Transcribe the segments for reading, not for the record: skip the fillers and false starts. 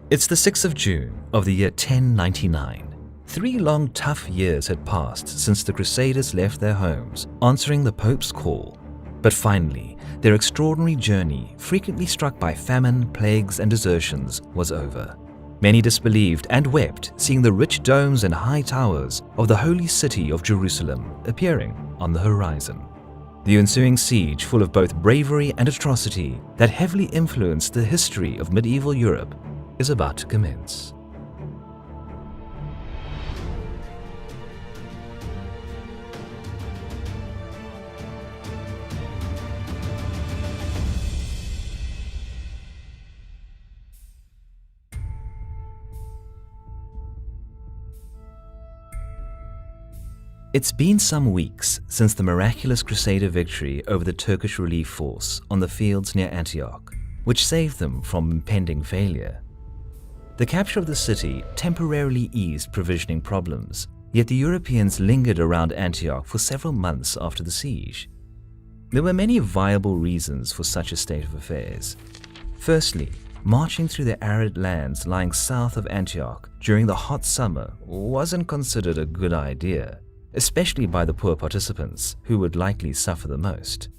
It's the 6th of June of the year 1099. 3 long, tough years had passed since the Crusaders left their homes, answering the Pope's call. But finally, their extraordinary journey, frequently struck by famine, plagues, and desertions, was over. Many disbelieved and wept, seeing the rich domes and high towers of the holy city of Jerusalem appearing on the horizon. The ensuing siege, full of both bravery and atrocity that heavily influenced the history of medieval Europe, is about to commence. It's been some weeks since the miraculous Crusader victory over the Turkish relief force on the fields near Antioch, which saved them from impending failure. The capture of the city temporarily eased provisioning problems, yet the Europeans lingered around Antioch for several months after the siege. There were many viable reasons for such a state of affairs. Firstly, marching through the arid lands lying south of Antioch during the hot summer wasn't considered a good idea, especially by the poor participants, who would likely suffer the most.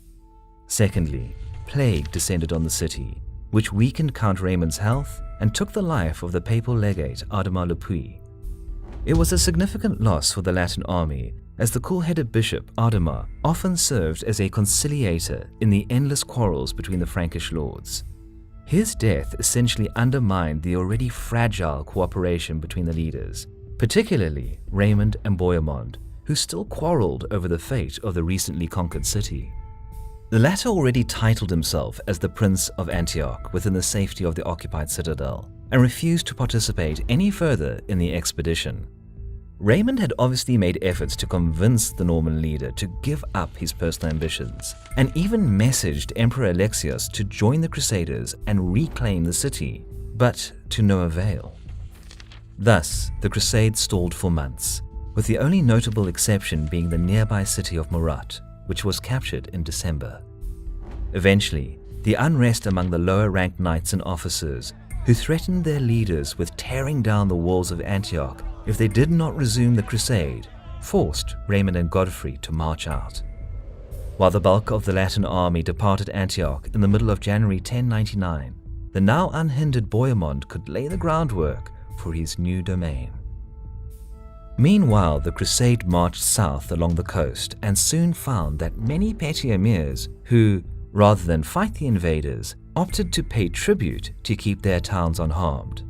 Secondly, plague descended on the city, which weakened Count Raymond's health and took the life of the papal legate Adhemar le Puy. It was a significant loss for the Latin army, as the cool-headed bishop Adhemar often served as a conciliator in the endless quarrels between the Frankish lords. His death essentially undermined the already fragile cooperation between the leaders, particularly Raymond and Bohemond, who still quarreled over the fate of the recently conquered city. The latter already titled himself as the Prince of Antioch within the safety of the occupied citadel, and refused to participate any further in the expedition. Raymond had obviously made efforts to convince the Norman leader to give up his personal ambitions, and even messaged Emperor Alexius to join the Crusaders and reclaim the city, but to no avail. Thus, the crusade stalled for months, with the only notable exception being the nearby city of Murat, which was captured in December. Eventually, the unrest among the lower-ranked knights and officers, who threatened their leaders with tearing down the walls of Antioch if they did not resume the crusade, forced Raymond and Godfrey to march out. While the bulk of the Latin army departed Antioch in the middle of January 1099, the now unhindered Bohemond could lay the groundwork for his new domain. Meanwhile, the crusade marched south along the coast and soon found that many petty emirs who, rather than fight the invaders, opted to pay tribute to keep their towns unharmed.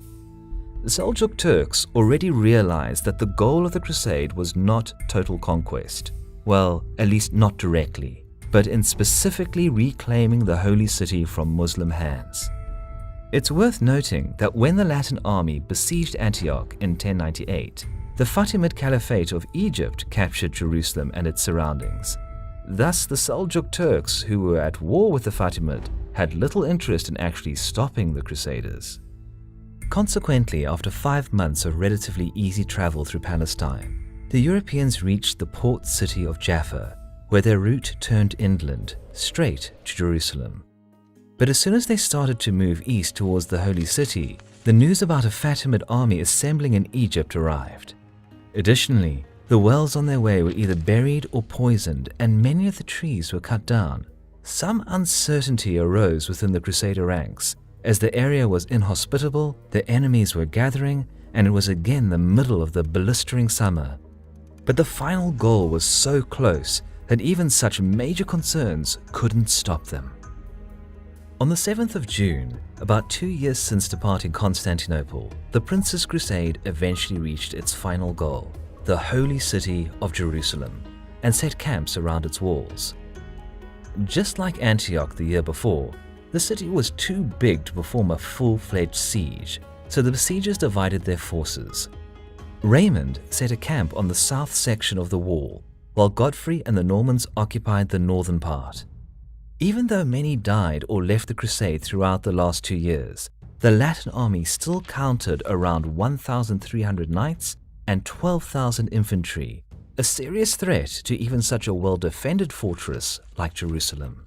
The Seljuk Turks already realized that the goal of the crusade was not total conquest, well, at least not directly, but in specifically reclaiming the holy city from Muslim hands. It's worth noting that when the Latin army besieged Antioch in 1098, the Fatimid Caliphate of Egypt captured Jerusalem and its surroundings. Thus, the Seljuk Turks, who were at war with the Fatimid, had little interest in actually stopping the Crusaders. Consequently, after 5 months of relatively easy travel through Palestine, the Europeans reached the port city of Jaffa, where their route turned inland, straight to Jerusalem. But as soon as they started to move east towards the holy city, the news about a Fatimid army assembling in Egypt arrived. Additionally, the wells on their way were either buried or poisoned, and many of the trees were cut down. Some uncertainty arose within the Crusader ranks, as the area was inhospitable, the enemies were gathering, and it was again the middle of the blistering summer. But the final goal was so close that even such major concerns couldn't stop them. On the 7th of June, about 2 years since departing Constantinople, the Prince's Crusade eventually reached its final goal, the holy city of Jerusalem, and set camps around its walls. Just like Antioch the year before, the city was too big to perform a full-fledged siege, so the besiegers divided their forces. Raymond set a camp on the south section of the wall, while Godfrey and the Normans occupied the northern part. Even though many died or left the crusade throughout the last 2 years, the Latin army still counted around 1,300 knights and 12,000 infantry, a serious threat to even such a well-defended fortress like Jerusalem.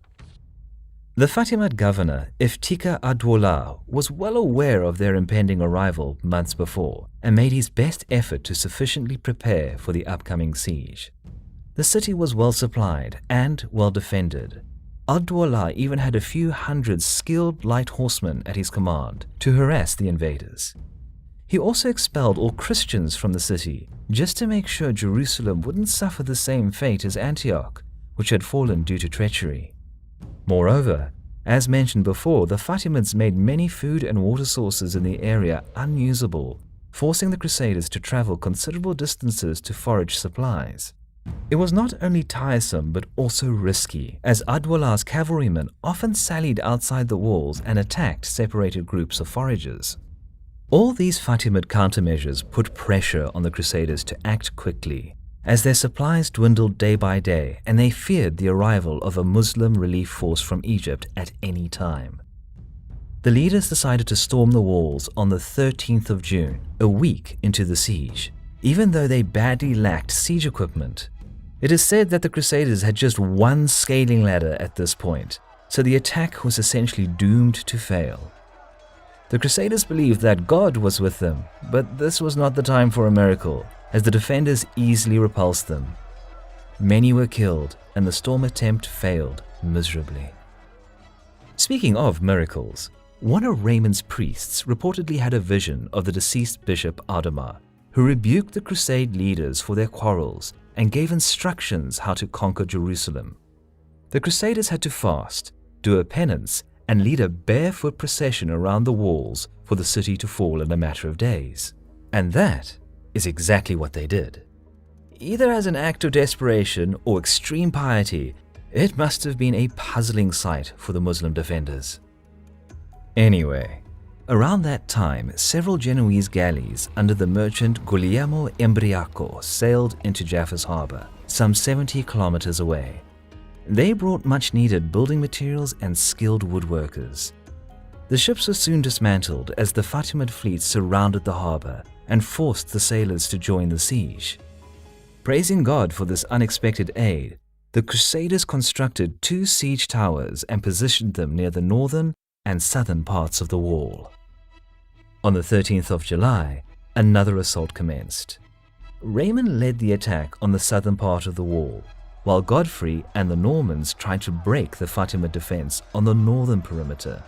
The Fatimid governor, Iftikhar ad-Dawla, was well aware of their impending arrival months before and made his best effort to sufficiently prepare for the upcoming siege. The city was well supplied and well defended. Ad-Dawla even had a few hundred skilled light horsemen at his command to harass the invaders. He also expelled all Christians from the city just to make sure Jerusalem wouldn't suffer the same fate as Antioch, which had fallen due to treachery. Moreover, as mentioned before, the Fatimids made many food and water sources in the area unusable, forcing the Crusaders to travel considerable distances to forage supplies. It was not only tiresome but also risky, as ad-Dawla's cavalrymen often sallied outside the walls and attacked separated groups of foragers. All these Fatimid countermeasures put pressure on the Crusaders to act quickly, as their supplies dwindled day by day and they feared the arrival of a Muslim relief force from Egypt at any time. The leaders decided to storm the walls on the 13th of June, a week into the siege, even though they badly lacked siege equipment. It is said that the Crusaders had just one scaling ladder at this point, so the attack was essentially doomed to fail. The Crusaders believed that God was with them, but this was not the time for a miracle, as the defenders easily repulsed them. Many were killed, and the storm attempt failed miserably. Speaking of miracles, one of Raymond's priests reportedly had a vision of the deceased Bishop Adama, who rebuked the Crusade leaders for their quarrels and gave instructions how to conquer Jerusalem. The Crusaders had to fast, do a penance, and lead a barefoot procession around the walls for the city to fall in a matter of days. And that is exactly what they did. Either as an act of desperation or extreme piety, it must have been a puzzling sight for the Muslim defenders. Anyway, around that time, several Genoese galleys under the merchant Guglielmo Embriaco sailed into Jaffa's harbor, some 70 kilometers away. They brought much-needed building materials and skilled woodworkers. The ships were soon dismantled as the Fatimid fleet surrounded the harbor and forced the sailors to join the siege. Praising God for this unexpected aid, the Crusaders constructed 2 siege towers and positioned them near the northern and southern parts of the wall. On the 13th of July, another assault commenced. Raymond led the attack on the southern part of the wall, while Godfrey and the Normans tried to break the Fatimid defense on the northern perimeter.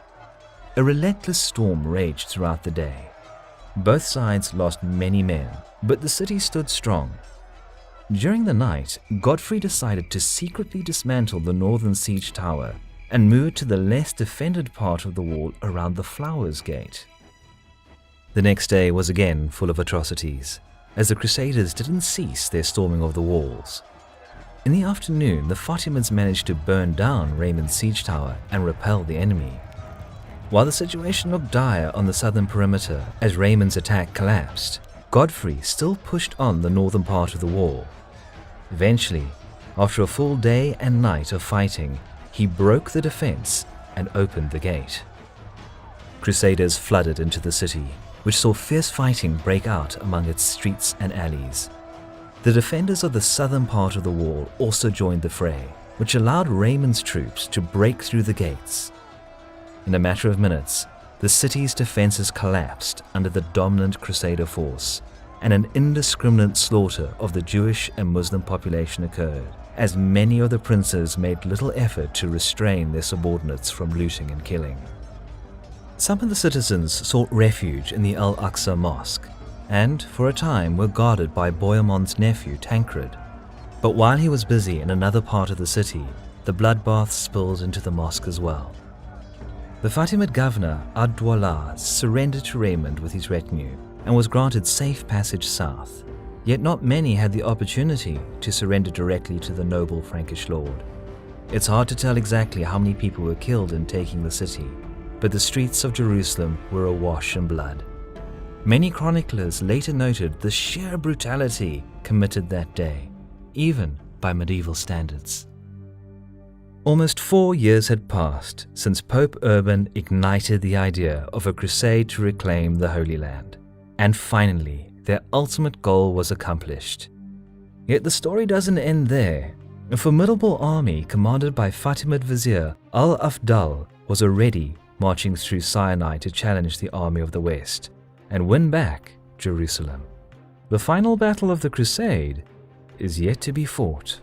A relentless storm raged throughout the day. Both sides lost many men, but the city stood strong. During the night, Godfrey decided to secretly dismantle the northern siege tower and move to the less defended part of the wall around the Flowers Gate. The next day was again full of atrocities, as the Crusaders didn't cease their storming of the walls. In the afternoon, the Fatimids managed to burn down Raymond's siege tower and repel the enemy. While the situation looked dire on the southern perimeter as Raymond's attack collapsed, Godfrey still pushed on the northern part of the wall. Eventually, after a full day and night of fighting, he broke the defense and opened the gate. Crusaders flooded into the city, which saw fierce fighting break out among its streets and alleys. The defenders of the southern part of the wall also joined the fray, which allowed Raymond's troops to break through the gates. In a matter of minutes, the city's defenses collapsed under the dominant Crusader force, and an indiscriminate slaughter of the Jewish and Muslim population occurred, as many of the princes made little effort to restrain their subordinates from looting and killing. Some of the citizens sought refuge in the Al-Aqsa Mosque, and for a time were guarded by Bohemont's nephew Tancred. But while he was busy in another part of the city, the bloodbath spilled into the mosque as well. The Fatimid governor ad-Dawla surrendered to Raymond with his retinue and was granted safe passage south, yet not many had the opportunity to surrender directly to the noble Frankish lord. It's hard to tell exactly how many people were killed in taking the city, but the streets of Jerusalem were awash in blood. Many chroniclers later noted the sheer brutality committed that day, even by medieval standards. Almost 4 years had passed since Pope Urban ignited the idea of a crusade to reclaim the Holy Land, and finally their ultimate goal was accomplished. Yet the story doesn't end there, A formidable army commanded by Fatimid Vizier al-Afdal was already marching through Sinai to challenge the army of the West and win back Jerusalem. The final battle of the Crusade is yet to be fought.